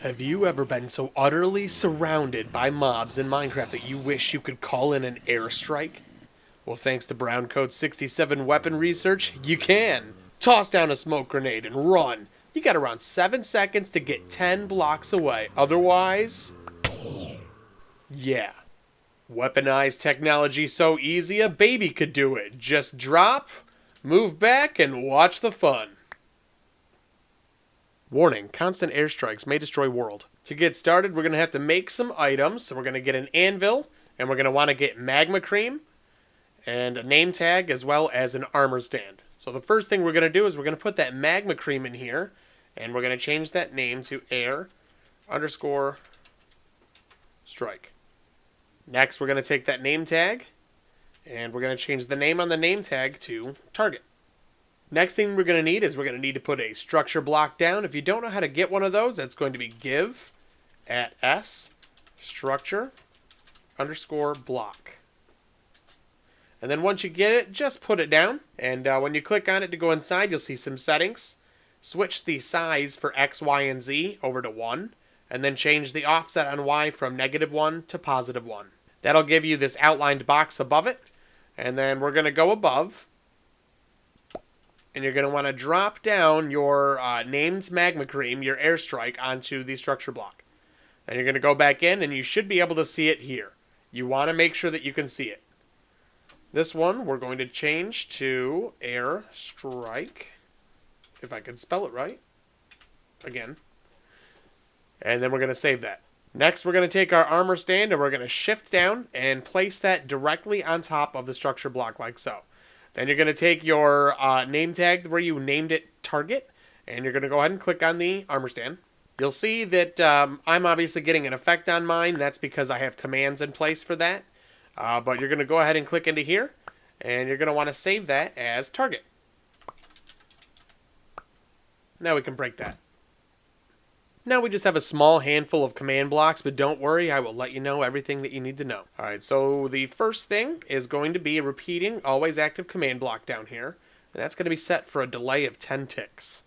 Have you ever been so utterly surrounded by mobs in Minecraft that you wish you could call in an airstrike? Well, thanks to BrownCoats 67 weapon research, you can. Toss down a smoke grenade and run. You got around 7 seconds to get 10 blocks away. Otherwise, yeah. Weaponized technology so easy a baby could do it. Just drop, move back, and watch the fun. Warning, constant airstrikes may destroy world. To get started, we're going to have to make some items. So we're going to get an anvil, and we're going to want to get magma cream, and a name tag, as well as an armor stand. So the first thing we're going to do is we're going to put that magma cream in here, and we're going to change that name to AIR_STRIKE. Next, we're going to take that name tag, and we're going to change the name on the name tag to target. Next thing we're going to need is we're going to need to put a structure block down. If you don't know how to get one of those, that's going to be give at s structure_block. And then once you get it, just put it down. And when you click on it to go inside, you'll see some settings. Switch the size for X, Y, and Z over to 1. And then change the offset on Y from -1 to +1. That'll give you this outlined box above it. And then we're going to go above. And you're going to want to drop down your named magma cream, your airstrike, onto the structure block. And you're going to go back in, and you should be able to see it here. You want to make sure that you can see it. This one, we're going to change to AIRSTRIKE, if I can spell it right, again. And then we're going to save that. Next, we're going to take our armor stand, and we're going to shift down and place that directly on top of the structure block, like so. Then you're going to take your name tag where you named it target, and you're going to go ahead and click on the armor stand. You'll see that I'm obviously getting an effect on mine. That's because I have commands in place for that. But you're going to go ahead and click into here, and you're going to want to save that as target. Now we can break that. Now we just have a small handful of command blocks, but don't worry, I will let you know everything that you need to know. Alright, so the first thing is going to be a repeating, always active command block down here. And that's going to be set for a delay of 10 ticks.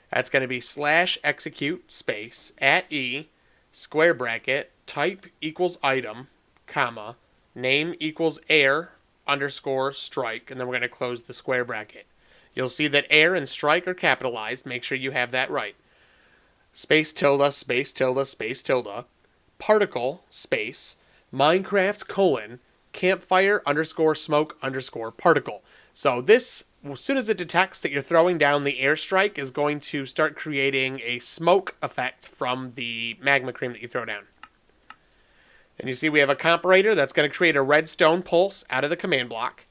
That's going to be /execute space @E square bracket type equals item, comma, name equals AIR_STRIKE, and then we're going to close the square bracket. You'll see that AIR and strike are capitalized. Make sure you have that right. Space tilde, space tilde, space tilde, particle, space, Minecraft : campfire _smoke _particle. So this, as soon as it detects that you're throwing down the airstrike, is going to start creating a smoke effect from the magma cream that you throw down. And you see we have a comparator that's going to create a redstone pulse out of the command block.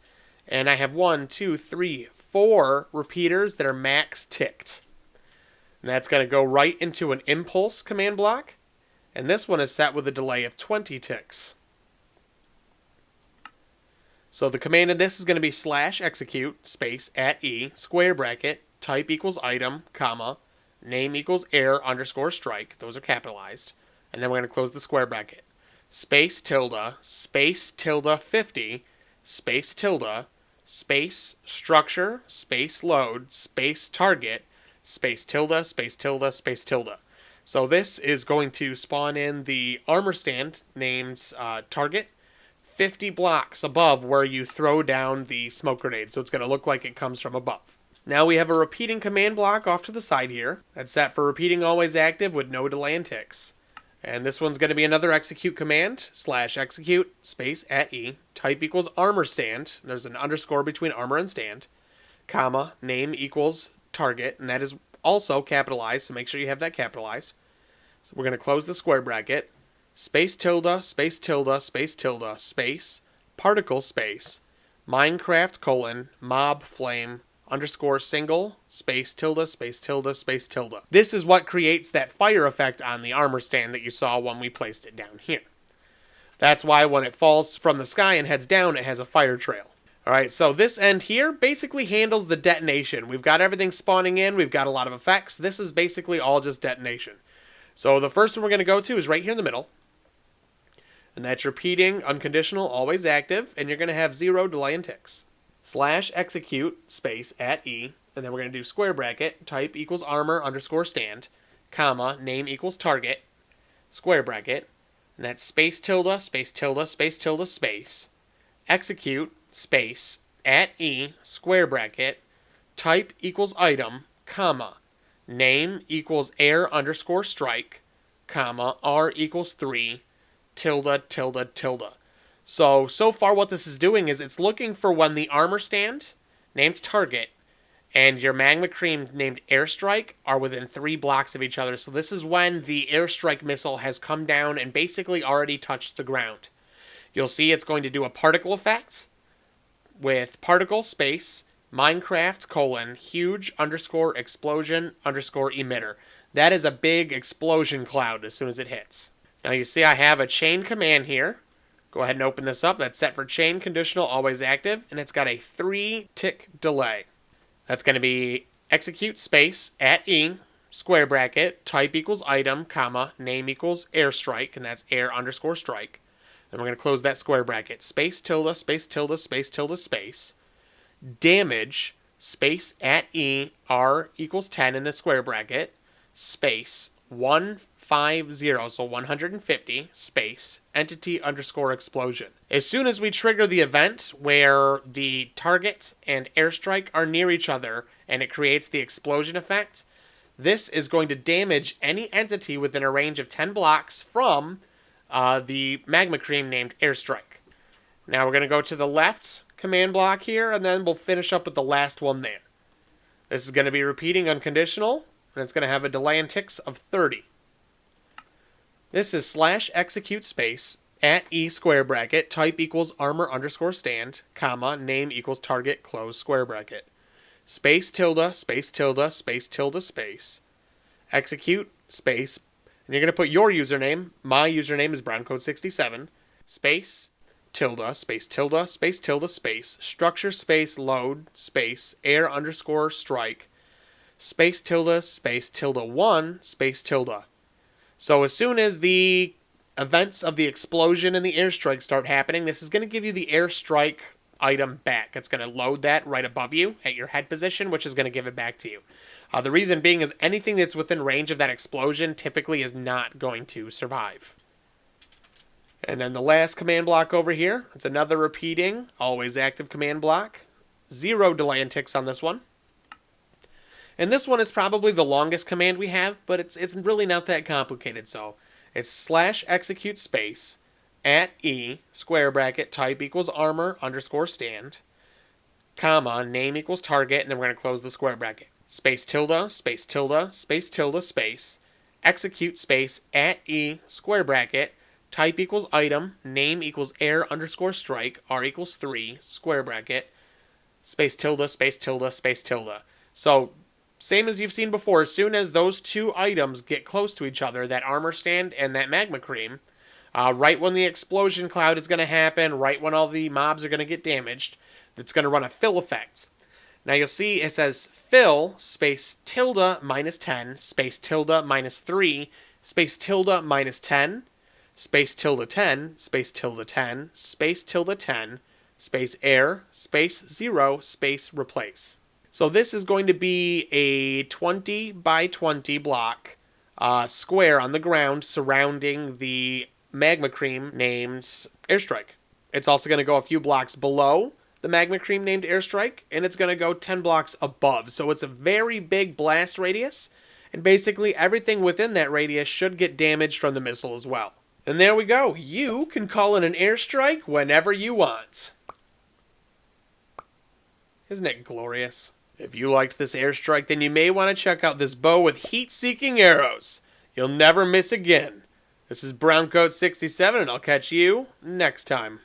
And I have 1, 2, 3, 4 repeaters that are max ticked. And that's going to go right into an impulse command block. And this one is set with a delay of 20 ticks. So the command in this is going to be /execute space @E square bracket type equals item, comma, name equals AIR_STRIKE. Those are capitalized. And then we're going to close the square bracket. Space tilde, space tilde 50, space tilde, space structure, space load, space target, space tilde, space tilde, space tilde. So this is going to spawn in the armor stand named target 50 blocks above where you throw down the smoke grenade. So it's going to look like it comes from above. Now we have a repeating command block off to the side here. That's set for repeating always active with no delay in ticks. And this one's going to be another execute command, /execute space @E type equals armor stand. There's an underscore between armor and stand, comma, name equals target, and that is also capitalized, so make sure you have that capitalized. So we're going to close the square bracket, space tilde, space tilde, space tilde, space, particle space, Minecraft : mob flame _single, space tilde, space tilde, space tilde. This is what creates that fire effect on the armor stand that you saw when we placed it down here. That's why when it falls from the sky and heads down, it has a fire trail. Alright, so this end here basically handles the detonation. We've got everything spawning in, we've got a lot of effects. This is basically all just detonation. So the first one we're going to go to is right here in the middle. And that's repeating, unconditional, always active, and you're going to have 0 delay in ticks. /execute space @E, and then we're going to do square bracket, type equals armor _stand, comma, name equals target, square bracket, and that's space tilde, space tilde, space tilde, space, execute, space, at E, square bracket, type equals item, comma, name equals AIR_strike, comma, R equals 3, tilde, tilde, tilde. So far what this is doing is it's looking for when the armor stand, named target, and your magma cream named AIRSTRIKE are within 3 blocks of each other. So this is when the AIRSTRIKE missile has come down and basically already touched the ground. You'll see it's going to do a particle effect with particle space Minecraft : huge explosion emitter. That is a big explosion cloud as soon as it hits. Now you see I have a chain command here. Go ahead and open this up. That's set for chain conditional, always active, and it's got a 3-tick delay. That's going to be execute space at E, square bracket, type equals item, comma, name equals AIRSTRIKE, and that's AIR_strike. Then we're going to close that square bracket. Space tilde, space tilde, space tilde, space. Damage, space at E, R equals 10 in the square bracket, space 150, so 150, space, entity_explosion. As soon as we trigger the event where the target and AIRSTRIKE are near each other and it creates the explosion effect, this is going to damage any entity within a range of 10 blocks from the magma cream named AIRSTRIKE. Now we're going to go to the left command block here, and then we'll finish up with the last one there. This is going to be repeating unconditional, and it's going to have a delay in ticks of 30. This is /execute space at E square bracket, type equals armor_stand, comma, name equals target, close square bracket. Space tilde, space tilde, space tilde, space. Execute, space, and you're going to put your username. My username is BrownCoats67. Space, tilde, space tilde, space tilde, space. Structure space load, space, AIR_strike. Space tilde 1, space tilde. So as soon as the events of the explosion and the AIRSTRIKE start happening, this is going to give you the AIRSTRIKE item back. It's going to load that right above you at your head position, which is going to give it back to you. The reason being is anything that's within range of that explosion typically is not going to survive. And then the last command block over here, it's another repeating, always active command block. 0 delay in ticks on this one. And this one is probably the longest command we have, but it's really not that complicated. So it's /execute space at E square bracket, type equals armor_stand, comma, name equals target, and then we're going to close the square bracket. Space tilde, space tilde, space tilde, space, execute space at E square bracket, type equals item, name equals AIR_strike, R equals 3, square bracket, space tilde, space tilde, space tilde. So same as you've seen before, as soon as those two items get close to each other, that armor stand and that magma cream, right when the explosion cloud is going to happen, right when all the mobs are going to get damaged, it's going to run a fill effect. Now you'll see it says fill space tilde -10, space tilde -3, space tilde -10, space tilde 10, space tilde 10, space tilde 10, space air, space 0, space replace. So this is going to be a 20 by 20 block square on the ground surrounding the magma cream named AIRSTRIKE. It's also going to go a few blocks below the magma cream named AIRSTRIKE, and it's going to go 10 blocks above. So it's a very big blast radius, and basically everything within that radius should get damaged from the missile as well. And there we go. You can call in an AIRSTRIKE whenever you want. Isn't it glorious? If you liked this AIRSTRIKE, then you may want to check out this bow with heat-seeking arrows. You'll never miss again. This is BrownCoats67, and I'll catch you next time.